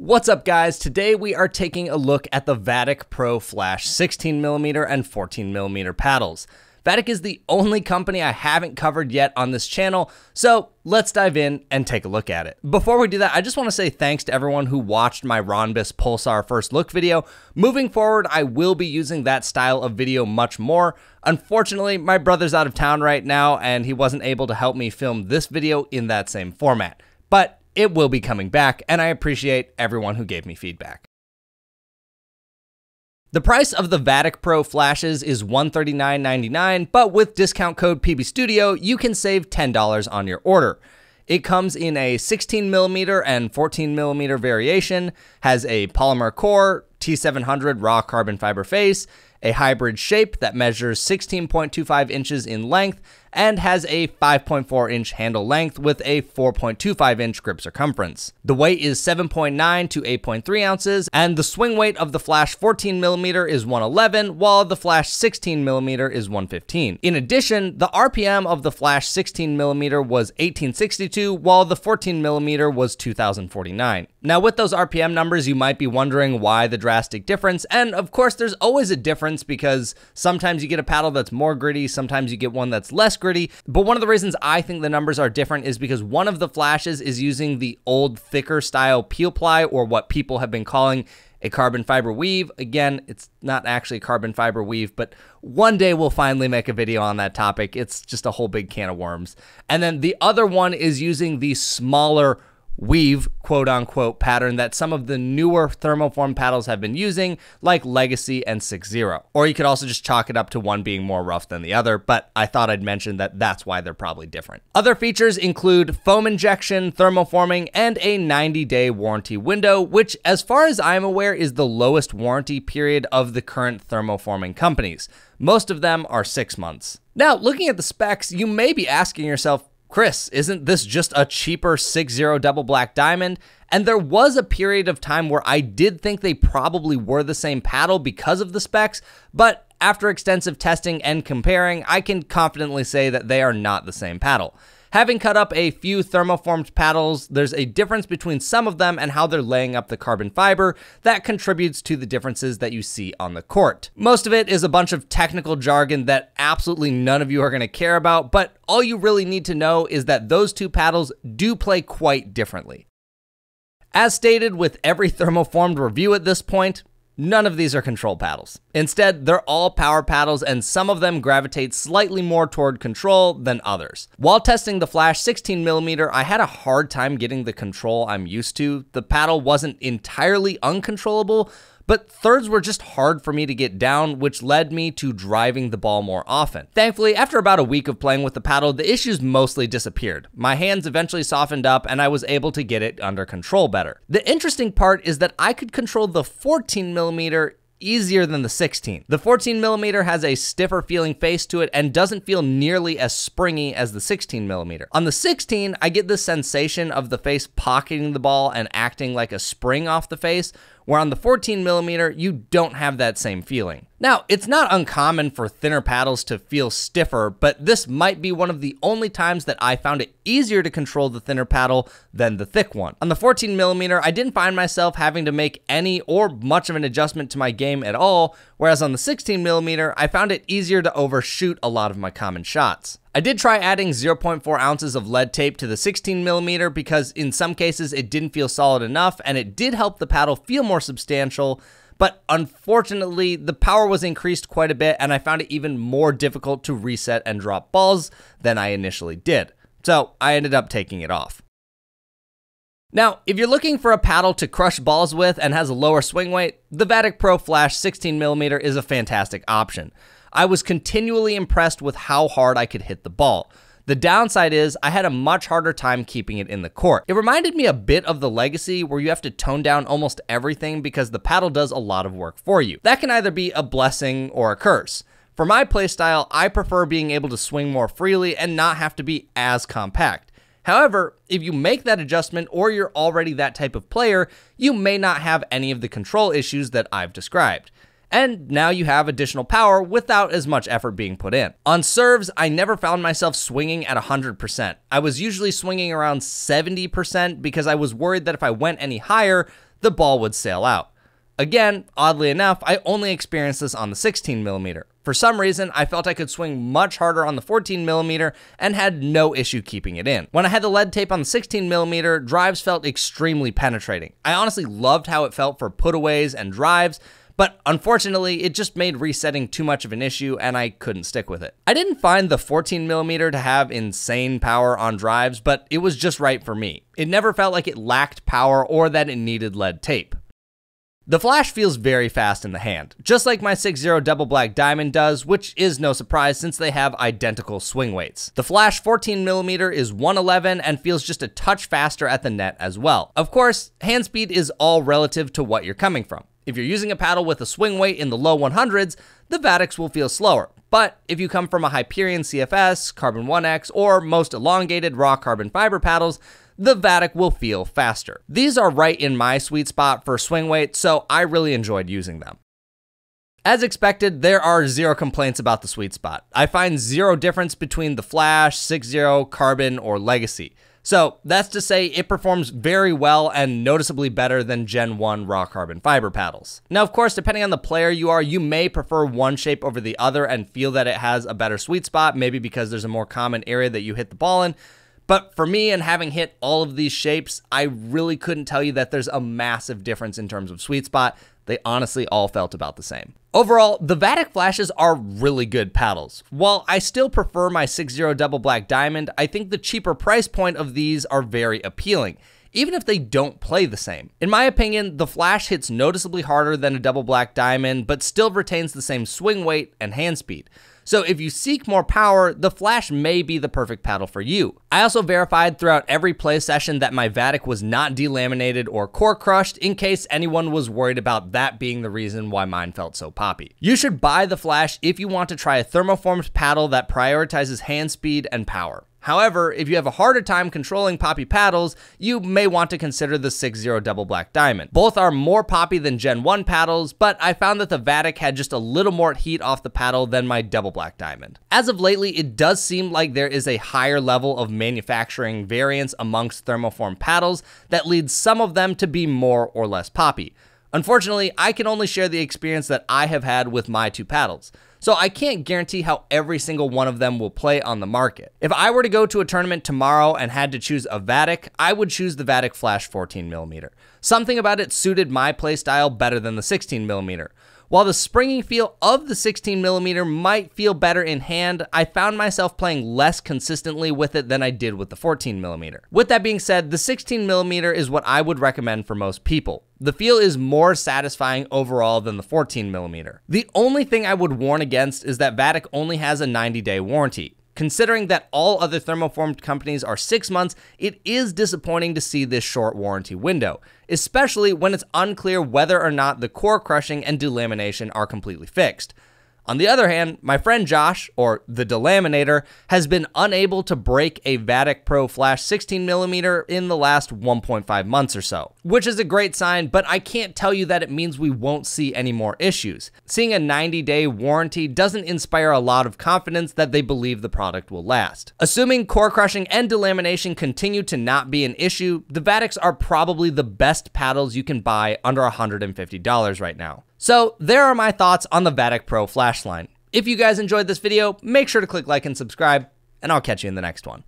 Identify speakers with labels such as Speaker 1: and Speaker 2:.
Speaker 1: What's up, guys? Today we are taking a look at the Vatic Pro Flash 16mm and 14mm paddles. Vatic is the only company I haven't covered yet on this channel, so let's dive in and take a look at it. Before we do that, I just want to say thanks to everyone who watched my Rhombus Pulsar first look video. Moving forward, I will be using that style of video much more. Unfortunately, my brother's out of town right now, and he wasn't able to help me film this video in that same format. But it will be coming back, and I appreciate everyone who gave me feedback. The price of the Vatic Pro flashes is $139.99, but with discount code PBStudio, you can save $10 on your order. It comes in a 16mm and 14mm variation, has a polymer core, T700 raw carbon fiber face, a hybrid shape that measures 16.25 inches in length, and has a 5.4 inch handle length with a 4.25 inch grip circumference. The weight is 7.9 to 8.3 ounces, and the swing weight of the Flash 14mm is 111, while the Flash 16mm is 115. In addition, the RPM of the Flash 16mm was 1862, while the 14mm was 2049. Now, with those RPM numbers, you might be wondering why the drastic difference, and of course, there's always a difference because sometimes you get a paddle that's more gritty, sometimes you get one that's less gritty, but one of the reasons I think the numbers are different is because one of the flashes is using the old thicker style peel ply, or what people have been calling a carbon fiber weave. Again, it's not actually carbon fiber weave, but one day we'll finally make a video on that topic. It's just a whole big can of worms. And then the other one is using the smaller weave, quote-unquote, pattern that some of the newer thermoform paddles have been using, like Legacy and 6.0. Or you could also just chalk it up to one being more rough than the other, but I thought I'd mention that that's why they're probably different. Other features include foam injection, thermoforming, and a 90-day warranty window, which, as far as I'm aware, is the lowest warranty period of the current thermoforming companies. Most of them are 6 months. Now, looking at the specs, you may be asking yourself, Chris, isn't this just a cheaper 6.0 double black diamond? And there was a period of time where I did think they probably were the same paddle because of the specs, but after extensive testing and comparing, I can confidently say that they are not the same paddle. Having cut up a few thermoformed paddles, there's a difference between some of them and how they're laying up the carbon fiber that contributes to the differences that you see on the court. Most of it is a bunch of technical jargon that absolutely none of you are going to care about, but all you really need to know is that those two paddles do play quite differently. As stated with every thermoformed review at this point, none of these are control paddles. Instead, they're all power paddles, and some of them gravitate slightly more toward control than others. While testing the Flash 16mm, I had a hard time getting the control I'm used to. The paddle wasn't entirely uncontrollable, but thirds were just hard for me to get down, which led me to driving the ball more often. Thankfully, after about a week of playing with the paddle, the issues mostly disappeared. My hands eventually softened up, and I was able to get it under control better. The interesting part is that I could control the 14mm easier than the 16. The 14mm has a stiffer feeling face to it and doesn't feel nearly as springy as the 16mm. On the 16, I get this sensation of the face pocketing the ball and acting like a spring off the face, where on the 14mm, you don't have that same feeling. Now, it's not uncommon for thinner paddles to feel stiffer, but this might be one of the only times that I found it easier to control the thinner paddle than the thick one. On the 14mm, I didn't find myself having to make any or much of an adjustment to my game at all, whereas on the 16mm, I found it easier to overshoot a lot of my common shots. I did try adding 0.4 ounces of lead tape to the 16mm because in some cases it didn't feel solid enough, and it did help the paddle feel more substantial, but unfortunately the power was increased quite a bit, and I found it even more difficult to reset and drop balls than I initially did. So I ended up taking it off. Now, if you're looking for a paddle to crush balls with and has a lower swing weight, the Vatic Pro Flash 16mm is a fantastic option. I was continually impressed with how hard I could hit the ball. The downside is I had a much harder time keeping it in the court. It reminded me a bit of the Legacy, where you have to tone down almost everything because the paddle does a lot of work for you. That can either be a blessing or a curse. For my playstyle, I prefer being able to swing more freely and not have to be as compact. However, if you make that adjustment or you're already that type of player, you may not have any of the control issues that I've described. And now you have additional power without as much effort being put in. On serves, I never found myself swinging at 100%. I was usually swinging around 70% because I was worried that if I went any higher, the ball would sail out. Again, oddly enough, I only experienced this on the 16mm. For some reason, I felt I could swing much harder on the 14mm and had no issue keeping it in. When I had the lead tape on the 16mm, drives felt extremely penetrating. I honestly loved how it felt for putaways and drives, but unfortunately, it just made resetting too much of an issue and I couldn't stick with it. I didn't find the 14mm to have insane power on drives, but it was just right for me. It never felt like it lacked power or that it needed lead tape. The flash feels very fast in the hand, just like my 6.0 double black diamond does, which is no surprise since they have identical swing weights. The flash 14mm is 111 and feels just a touch faster at the net as well. Of course, hand speed is all relative to what you're coming from. If you're using a paddle with a swing weight in the low 100s, the Vatics will feel slower. But if you come from a Hyperion CFS, Carbon 1X, or most elongated raw carbon fiber paddles, the Vatic will feel faster. These are right in my sweet spot for swing weight, so I really enjoyed using them. As expected, there are zero complaints about the sweet spot. I find zero difference between the Flash, 6.0, Carbon, or Legacy. So that's to say it performs very well and noticeably better than Gen 1 raw carbon fiber paddles. Now, of course, depending on the player you are, you may prefer one shape over the other and feel that it has a better sweet spot, maybe because there's a more common area that you hit the ball in. But for me, and having hit all of these shapes, I really couldn't tell you that there's a massive difference in terms of sweet spot. They honestly all felt about the same. Overall, the Vatic flashes are really good paddles. While I still prefer my 6.0 double black diamond, I think the cheaper price point of these are very appealing, even if they don't play the same. In my opinion, the flash hits noticeably harder than a double black diamond, but still retains the same swing weight and hand speed. So if you seek more power, the flash may be the perfect paddle for you. I also verified throughout every play session that my Vatic was not delaminated or core crushed in case anyone was worried about that being the reason why mine felt so poppy. You should buy the flash if you want to try a thermoformed paddle that prioritizes hand speed and power. However, if you have a harder time controlling poppy paddles, you may want to consider the 6.0 double black diamond. Both are more poppy than Gen 1 paddles, but I found that the Vatic had just a little more heat off the paddle than my double black diamond. As of lately, it does seem like there is a higher level of manufacturing variance amongst thermoform paddles that leads some of them to be more or less poppy. Unfortunately, I can only share the experience that I have had with my two paddles, so I can't guarantee how every single one of them will play on the market. If I were to go to a tournament tomorrow and had to choose a Vatic, I would choose the Vatic Flash 14mm. Something about it suited my playstyle better than the 16mm. While the springy feel of the 16mm might feel better in hand, I found myself playing less consistently with it than I did with the 14mm. With that being said, the 16mm is what I would recommend for most people. The feel is more satisfying overall than the 14mm. The only thing I would warn against is that Vatic only has a 90-day warranty. Considering that all other thermoformed companies are 6 months, it is disappointing to see this short warranty window, especially when it's unclear whether or not the core crushing and delamination are completely fixed. On the other hand, my friend Josh, or the Delaminator, has been unable to break a Vatic Pro Flash 16mm in the last 1.5 months or so, which is a great sign, but I can't tell you that it means we won't see any more issues. Seeing a 90-day warranty doesn't inspire a lot of confidence that they believe the product will last. Assuming core crushing and delamination continue to not be an issue, the Vatics are probably the best paddles you can buy under $150 right now. So there are my thoughts on the Vatic Pro Flash line. If you guys enjoyed this video, make sure to click like and subscribe, and I'll catch you in the next one.